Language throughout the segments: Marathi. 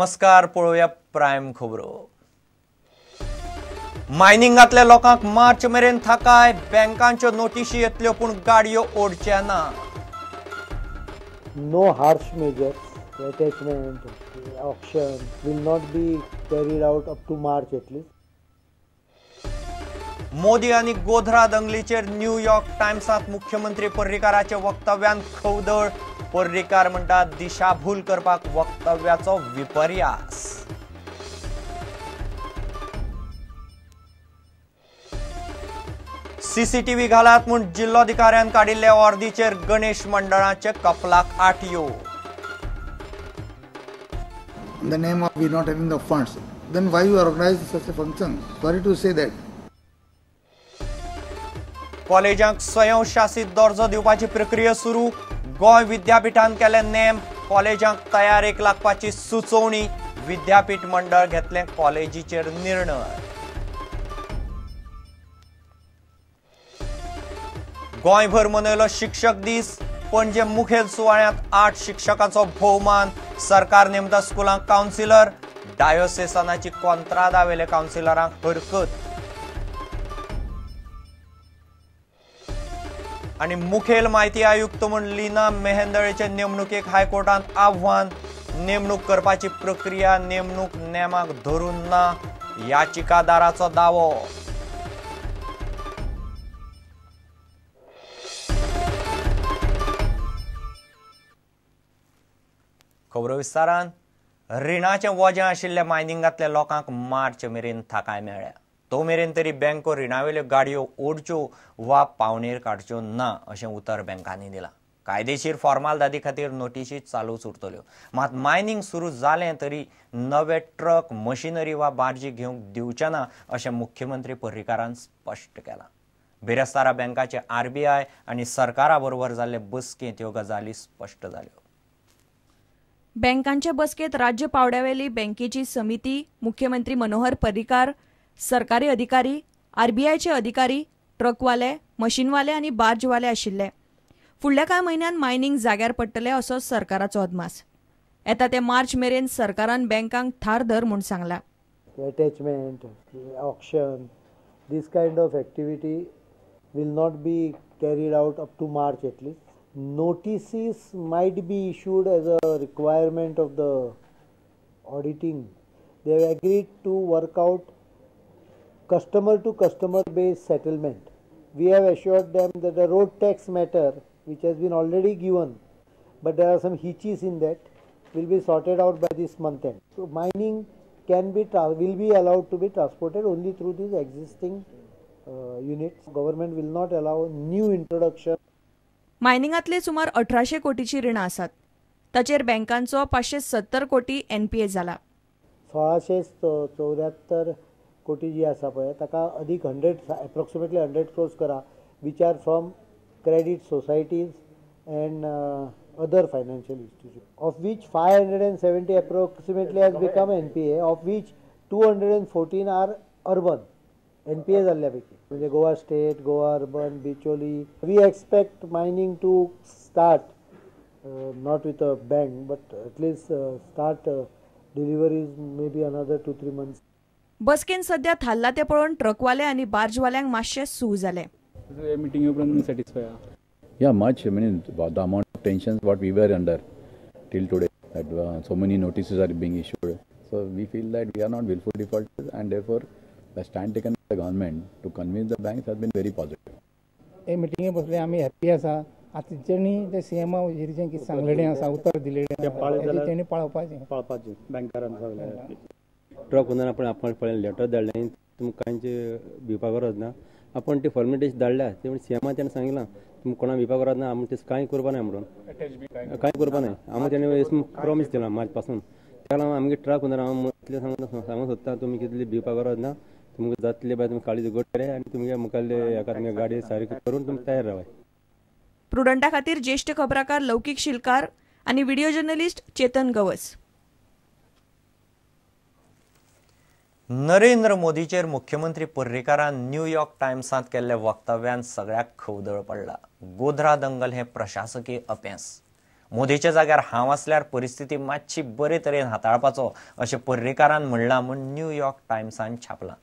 नमस्कार, पळोवया प्राइम खबरो। मायनिंगातल्या लोकांक मार्च मेरेन थाकाय, बँकांच्यो नोटीशी येतल्यो पूण गाडयो ओडचे ना। No harsh measures, attachment, auction will not be carried out up to March at least. Modi आणि गोधरा दंगलीचेर न्यूयॉर्क टाइम्सात मुख्यमंत्री पर्रीकाराचे वक्तव्यान खवदळ। पर्रीकार म्हणटा दिशाभूल करपाक वक्तव्याचो विपर्यास। सीसीटीव्ही घालात म्हूण जिल्लोधिकाऱ्यान काडिल्ल्या ऑर्दीचेर गणेश मंडळाचे कपलाक आटयो। In the name of we not having the funds, then why you organize such a function? Sorry to say that. कॉलेजांक स्वयंशासित दर्जो दिवपाची प्रक्रिया सुरू। गोंय विद्यापीठान केले नेम, कॉलेजांक तयारेक लागपाची सुचोवणी। विद्यापीठ मंडळ घेतले कॉलेजीचेर निर्णय। गोंयभर मनयलो शिक्षक दीस। पणजे मुखेल सुवाळ्यांत 8 शिक्षकांचो भोवमान। सरकार नेमता स्कुलांक कावन्सिलर। डायोसेसानाची कोंत्रादावेले कावन्सिलरांक हरकत। आणि मुखेल म्हायती आयुक्त म्हूण लीना मेहेंदळेचे नेमणुकेक हायकोर्टांत आव्हान। नेमणूक करपाची प्रक्रिया नेमणूक नेमाक धरून ना, याचिकादाराचो दावो। खबरो विस्तारान। रिणाचें वजें आशिल्ल्या मायनिंगांतल्या लोकांक मार्च मेरेन थाकाय मेळ्ळ्या। तो मेरेन तरी बँको रिणावेल्यो गाडयो ओडच्यो वा पावणेर काडच्यो ना अशें उतर बँकांनी दिलां। कायदेशीर फॉर्मालिटी खातीर नोटीशी चालूच उरतल्यो। मात मायनिंग सुरू जालें तरी नवे ट्रक, मशिनरी वा बार्जी घेवंक दिवचे ना अशें मुख्यमंत्री पर्रीकारान स्पश्ट केलां। बिरेस्तारा बँकाचे आरबीआय आनी सरकारा बरोबर जाल्ले बसकेंत ह्यो गजाली स्पश्ट जाल्यो। बँकांचे बसकेंत राज्य पावड्यावेली बँकेची समिती, मुख्यमंत्री मनोहर पर्रीकार, सरकारी अधिकारी, आरबीआयचे अधिकारी, ट्रकवाले, मशीनवाले आनी बार्जवाले आशिल्ले। फुडल्या कांय म्हयन्यांत मायनिंग जाग्यार पडटले असो सरकाराचो अदमास। येता ते मार्च मेरेन सरकारान बँकांक थार धर म्हूण सांगला। Attachment, auction, this kind of activity will not be carried out up to March at least. Notices might be issued as a requirement of the auditing. They have agreed to work out customer to customer based settlement. We have assured them that the road tax matter, which has been already given, but there are some hitches in that, will be sorted out by this month end. So mining will be allowed to be transported only through these existing units. Government will not allow new introduction. मायनिंगांतले सुमार 1800 कोटीची रिणां आसात। ताचेर बँकांचो 570 कोटी एनपीए जाला। 1674 कोटी जी आसा पळय ताका अदीक एप्रोक्सिमेटली 100 crores करा, which are from credit societies and other financial institutions, of which 570 approximately has become NPA, of which 214 are urban NPA जाल्ल्यापैकी, म्हणजे Goa state, Goa urban, Bicholim. We expect mining to start not with a bang, but at least start deliveries maybe another 2-3 months. बसकेन सध्या थारला ते पळोवन ट्रकवाले आनी बार्जवाल्यांक मातशे सू जाले। Meeting you from satisfy. Yeah, much. I mean, the amount of tensions what we were under till today, that so many notices are being issued. So we feel that we are not willful defaulters, and therefore the stand taken by the government to convince the banks has been very positive. हे मिटिंगे बसले आम्ही हॅप्पी आसा। आता तेणी ते सीएम वजिरीचें कितें सांगलेलें आसा, उतर दिलेलें तेणी पाळपाचें बँकारान सांगलें। ट्रक उन्हान आपण पळयलें लेटर धाडलें, तुमकां कांयच भिवपाक गरज ना। आपण ती फॉर्मेलिटीज धाडल्या, ते म्हणजे सीएमान तेणें सांगिलां तुमकां कोणा भिवपाक गरज ना, आमी तें कांय करपा ना म्हणून, कांय करपा ना। आमी तेणें प्रॉमीस दिलां मार्च पासून। त्या लागून आमगे ट्रक उन्हान हांव इतलें सांगूंक सोदता, तुमी कितली भिवपाक गरज ना, तुमकां जातले बाय तुमी काळजी घट केले आनी तुमगे मुखाल्ले हेका तुमगे गाडी सारकी करून तुमी तयार रावाय। प्रुडंटा खातीर ज्येष्ठ खबराकार लौकीक शिलकार आनी व्हिडिओ जर्नलिस्ट चेतन गवस। नरेंद्र मोदीचेर मुख्यमंत्री पर्रीकारान न्यूयॉर्क टाइम्सांत केल्ल्या वक्तव्यान सगळ्याक खवदळ पडला। गोधरा दंगल हे प्रशासकीय अपेस। मोदीच्या जाग्यार हांव आसल्यार परिस्थिती मातशी बरे तरेन हाताळपाचो अशें पर्रीकारान म्हणलां म्हूण न्यूयॉर्क टायम्सान छापलां.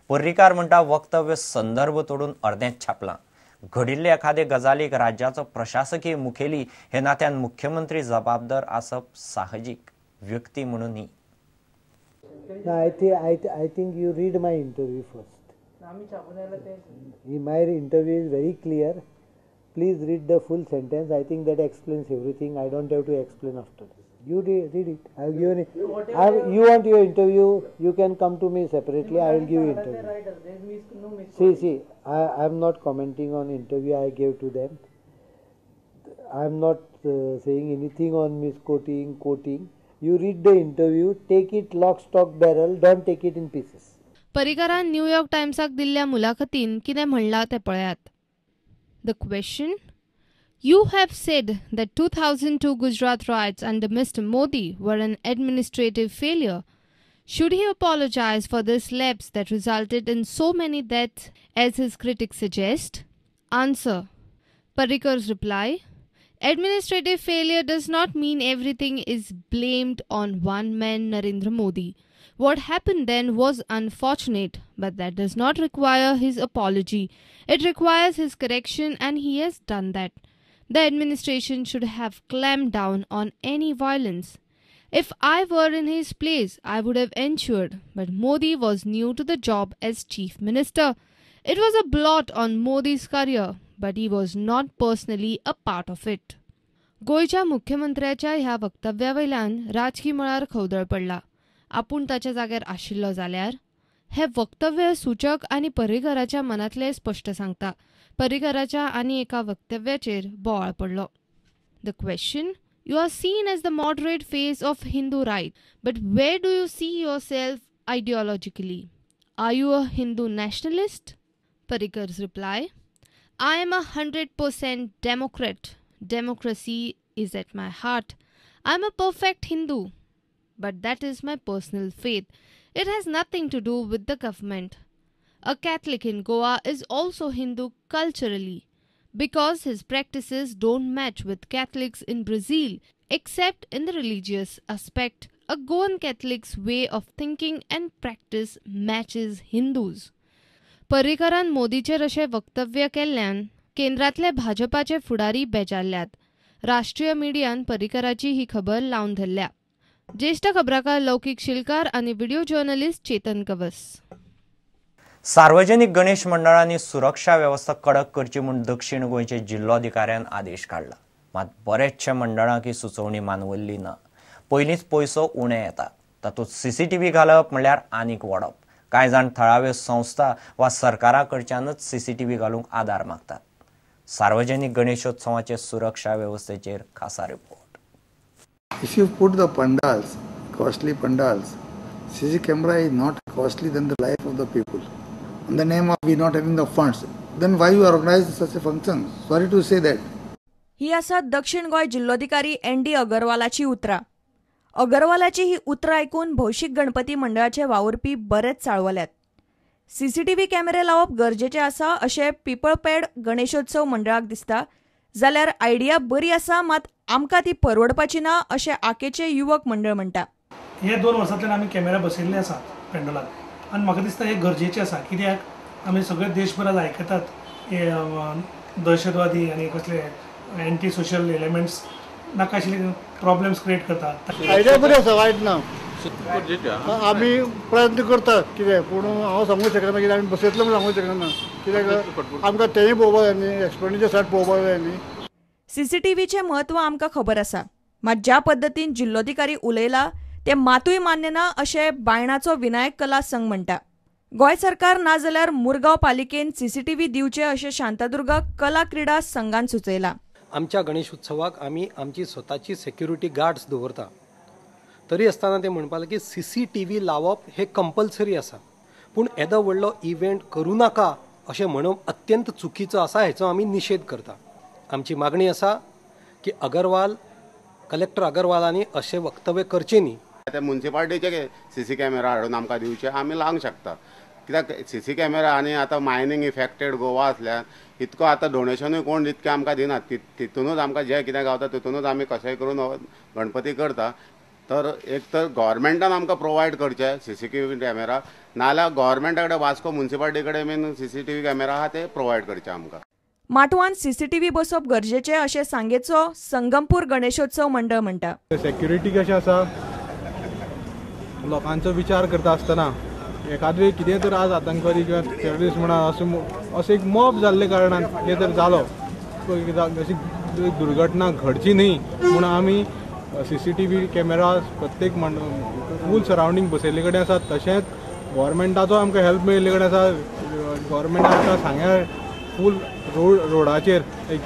पर्रीकार म्हणटा वक्तव्य संदर्भ तोडून अर्देंच छापलां. घडिल्ले एखादे गजालीक राज्याचो प्रशासकीय मुखेली हे नात्यान मुख्यमंत्री जबाबदार आसप साहजीक, व्यक्ती म्हणूनही. I think you read my interview first. My interview is very clear. Please read the full sentence. I think that explains everything. I don't have to explain after this. You read it. I have given it. You want your interview? You can come to me separately. I will give you interview. See. I am not commenting on interview I gave to them. I am not saying anything on misquoting, quoting. You read the interview. Take it lock, stock, barrel. Don't take it in pieces. पर्रीकारान न्यूयॉर्क टाइम्साक दिल्ल्या मुलाखतीन कितें म्हणलां तें पळयात. The question: You have said that 2002 Gujarat riots under Mr. Modi were an administrative failure. Should he apologize for this lapse that resulted in so many deaths as his critics suggest? Answer: Parrikar's reply: Administrative failure does not mean everything is blamed on one man, Narendra Modi. What happened then was unfortunate, but that does not require his apology. It requires his correction, and he has done that. The administration should have clamped down on any violence. If I were in his place, I would have ensured, but Modi was new to the job as chief minister. It was a blot on Modi's career, but he was not personally a part of it. गोयच्या मुख्यमंत्र्याच्या ह्या वक्तव्यावयल्यान राजकीय मळार खवदळ पडला. आपूण ताच्या जाग्यार आशिल्लो जाल्यार हे वक्तव्य सूचक आनी पर्रीकाराच्या मनातले स्पष्ट सांगता. पर्रीकाराच्या आनी एका वक्तव्याचेर बोवाळ पडलो. The question: You are seen as the moderate face of Hindu right, but where do you see yourself ideologically? Are you a Hindu nationalist? Parrikar's reply: I am 100% Democrat. Democracy is at my heart. I am a perfect Hindu, but that is my personal faith. It has nothing to do with the government. A Catholic in Goa is also Hindu culturally, because his practices don't match with Catholics in Brazil, except in the religious aspect. A Goan Catholic's way of thinking and practice matches Hindus. पर्रीकारान मोदीचेर अशें वक्तव्य केल्ल्यान केंद्रांतले भाजपाचे फुडारी बेजारल्यात. राष्ट्रीय मिडियान पर्रीकाराची ही खबर लावन धरल्या. ज्येष्ठ खबराकार लौकिक शिलकार आनी व्हिडिओ जर्नलिस्ट चेतन कवस. सार्वजनिक गणेश मंडळांनी सुरक्षा व्यवस्था कडक करची म्हूण दक्षिण गोंयचे जिल्लोधिकाऱ्यान आदेश काढला. मात बरेचशे मंडळांक ही सुचोवणी मानवल्ली ना. पयलींच पयसो उणें येता, तातूंत सीसीटीव्ही घालप म्हणल्यार आनीक वडप. कांय जाण थळाव्यो संस्था वा सरकारा कडच्यानच सीसीटीव्ही घालूंक आदार मागतात. सार्वजनिक गणेशोत्सवाचे सुरक्षा व्यवस्थेचेर खासा report. If you put the pandals, costly pandals, CC camera is not costly than the life of the people. In the name of we not having the funds, then why you organize such a function? Sorry to say that. ही आसात दक्षिण गोंय जिल्लोधिकारी ND अगरवालाची उतरां. अगरवालाची ही उतरां आयकून भौशीक गणपती मंडळाचे वावुरपी बरेच चाळवल्यात. सीसीटीव्ही कॅमेरे लावप गरजेचे आसा अशें पिपळपेड गणेशोत्सव मंडळाक दिसता, जाल्यार आयडिया बरी आसा, मात आमकां ती परवडपाची ना अशें आकेचे युवक मंडळ म्हणटा. हे 2 वर्सांतल्यान आमी कॅमेरा बसयल्ले आसा पेंडॉलाक आनी म्हाका दिसता हे गरजेचें आसा. कित्याक आमी सगळे देशभरात आयकतात हे दहशतवादी आनी कसले एंटी सोशल एलिमेंट्स नाका आशिल्ले प्रॉब्लेम्स क्रिएट करतात. आयडिया बरी आसा, वायट ना. आमी प्रयत्न करतात कितें, पूण हांव सांगूंक शकना कित्याक आमी बसयतलो म्हूण सांगूंक शकना. कित्याक आमकां तेंय पळोवपाक जाय न्ही, एक्सपेंडिचर सायड पळोवपाक जाय न्ही. सीसीटीव्हीचे म्हत्व आमकां खबर आसा, मात ज्या पद्दतीन जिल्लोधिकारी उलयला ते मातूय मान्य ना अशें बायणाचो विनायक कला संघ म्हणटा. गोंय सरकार ना जाल्यार मुरगांव पालिकेन सीसीटीव्ही दिवचे अशें शांतादुर्गा कला क्रीडा संघान सुचयला. आमच्या गणेश उत्सवाक आमी आमची स्वताची सेक्युरिटी गार्ड्स दवरता. तरी आसतना ते म्हणपाक लागले की सीसीटीव्ही लावप हे कंपल्सरी आसा, पूण येदो व्हडलो इव्हेंट करूं नाका अशें म्हणप अत्यंत चुकीचो आसा. हेचो आमी निशेध करता. आमची मागणी आसा की कलेक्टर अगरवालांनी अशें वक्तव्य करचें न्ही. त्या म्युनिसिपालिटीचे सीसी कॅमेरा हाडून आमकां दिवचे, आमी लावंक शकता. कित्याक CC कॅमेरा आनी आतां मायनींग इफेक्टेड गोवा आसल्यान इतको आतां डोनेशनूय कोण इतकें आमकां दिनात, तितूनच आमकां जें कितें गावता तितूनच आमी कशेंय करून गणपती करता. तर एक तर गव्हर्मेंटान आमकां प्रोवायड करचे CCTV कॅमेरा, नाल्यार गव्हर्मेंटा कडेन वास्को म्युनिसिपालिटी कडेन बीन CCTV कॅमेरा आहा ते प्रोवायड करचे आमकां. माटवान CCTV बसप गरजेचे अशें सांगेचो संगमपूर गणेशोत्सव मंडळ म्हणटा. सेक्युरिटी कशें आसा, लोकांचो विचार करता आसतना एखादे कितें तर आज आतंकवादी किंवा टेररिस्ट म्हणा असो एक मॉब जाल्ले कारणान कितें तर जालो, अशी दुर्घटना घडची न्ही म्हूण आमी CCTV कॅमेरा प्रत्येक फूल सरावंडींग बसयल्ले कडेन आसात. तशेंच गव्हर्मेंटाचो आमकां हेल्प मेळिल्ले कडेन आसा. गव्हर्मेंटान आमकां सांगल्या फूल रोडाचेर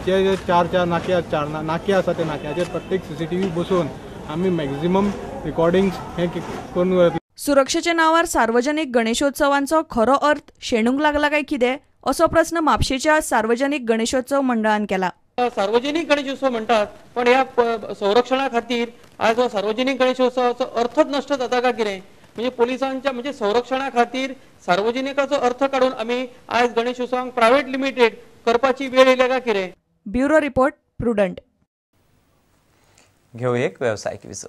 जे 4 नाके आसा त्या नाक्याचेर प्रत्येक CCTV बसोवन आमी मॅक्झिमम रिकॉर्डिंग्स हे करून वयतले. सुरक्षेच्या नावार सार्वजनीक गणेशोत्सवांचो खरो अर्थ शेणूंक लागला काय कितें असो प्रस्न म्हापशेच्या सार्वजनीक गणेशोत्सव मंडळान केला. सार्वजनिक गणेशोत्सव म्हणतात, पण ह्या संरक्षणा खातीर आज सार्वजनिक गणेशोत्सवाचो अर्थच नश्ट जाता का कितें? म्हणजे पोलिसांच्या म्हणजे संरक्षणा खातीर सार्वजनिकाचो अर्थ काढून आमी आज गणेशोत्सवाक प्रायव्हेट लिमिटेड करपाची वेळ येयल्या का कितें? Bureau report prudent. घेऊ एक व्यावसायिक विसव.